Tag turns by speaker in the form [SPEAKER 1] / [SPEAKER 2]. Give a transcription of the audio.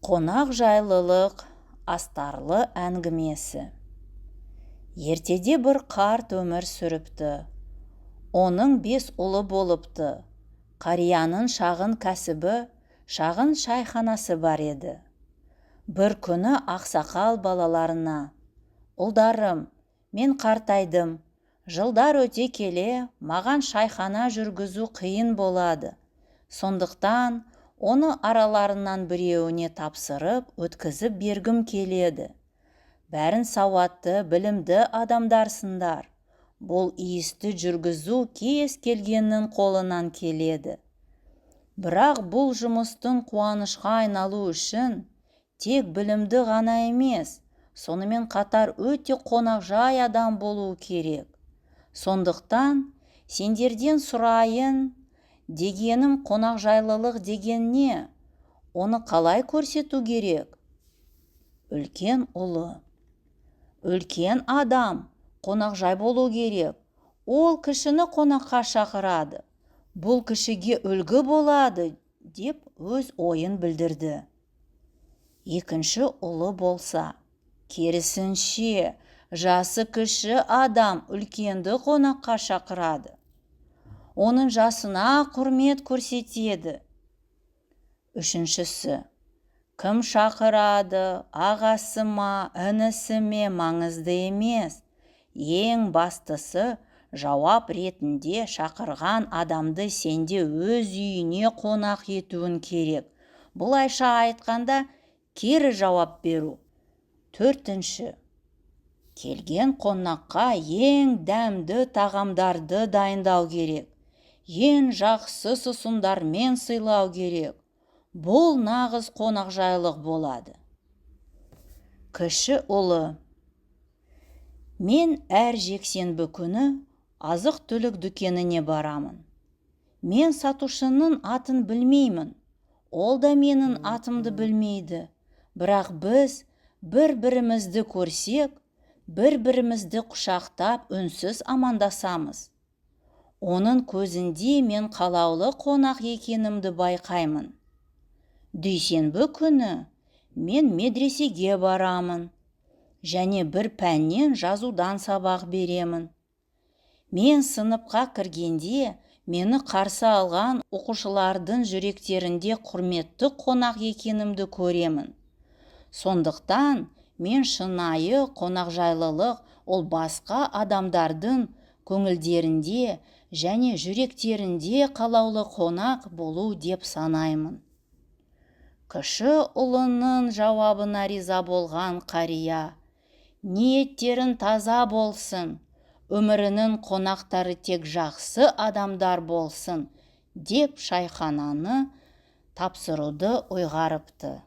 [SPEAKER 1] Қонақ жайлылық астарлы әңгімесі. Ертеде бір қарт өмір сүріпті. Оның 5 ұлы болыпты. Қарияның шағын кәсібі, шағын шайханасы бар еді. Бір күні ақсақал балаларына: «Ұлдарым, мен қартайдым. Жылдар өте келе, маған шайхана жүргізу қиын болады. Сондықтан оны араларынан біреуіне тапсырып өткізіп бергім келеді. Бәрін сауатты, білімді адамдарсыңдар. Бұл иісті жүргізу кез келгеннің қолынан келеді. Бірақ бұл жұмыстың қуанышқа айналу үшін тек білімді ғана емес, сонымен қатар өте қонақжай адам болу керек. Сондықтан сендерден сұрайын дегенім, қонақжайлылық деген не? Оны қалай көрсету керек?» Үлкен ұлы: «Үлкен адам қонақжай болу керек. Ол кішіні қонаққа шақырады. Бұл кішіге үлгі болады», деп өз ойын білдірді. Екінші ұлы болса: «Керісінше, жасы кіші адам үлкенді қонаққа шақырады. Оның жасына құрмет көрсетеді». Үшіншісі: «Кім шақырады, ағасы ма, інісі ме, маңызды емес. Ең бастысы, жауап ретінде шақырған адамды сенде өз үйіне қонақ етуін керек. Бұлайша айтқанда, кері жауап беру». Төртінші: «Келген қонаққа ең дәмді тағамдарды дайындау керек. Ең жақсы сусындармен сыйлау керек. Бұл нағыз қонақжайлық болады». Кіші ұлы: «Мен әр жексенбі күні азық-түлік дүкеніне барамын. Мен сатушының атын білмеймін, ол да менің атымды білмейді. Бірақ біз бір-бірімізді көрсек, бір-бірімізді құшақтап үнсіз амандасамыз. Оның көзінде мен қалаулы қонақ екенімді байқаймын. Дүйсенбі күні мен медресеге барамын және бір пәннен жазудан сабақ беремін. Мен сыныпқа кіргенде мені қарсы алған оқушылардың жүректерінде құрметті қонақ екенімді көремін. Сондықтан мен шынайы қонақжайлылық ол басқа адамдардың көңілдерінде және жүректерінде қалаулы қонақ болу деп санаймын». Кіші ұлының жауабына риза болған қария: «Ниеттерің таза болсын, өмірінің қонақтары тек жақсы адамдар болсын», деп шайхананы тапсыруды ұйғарыпты.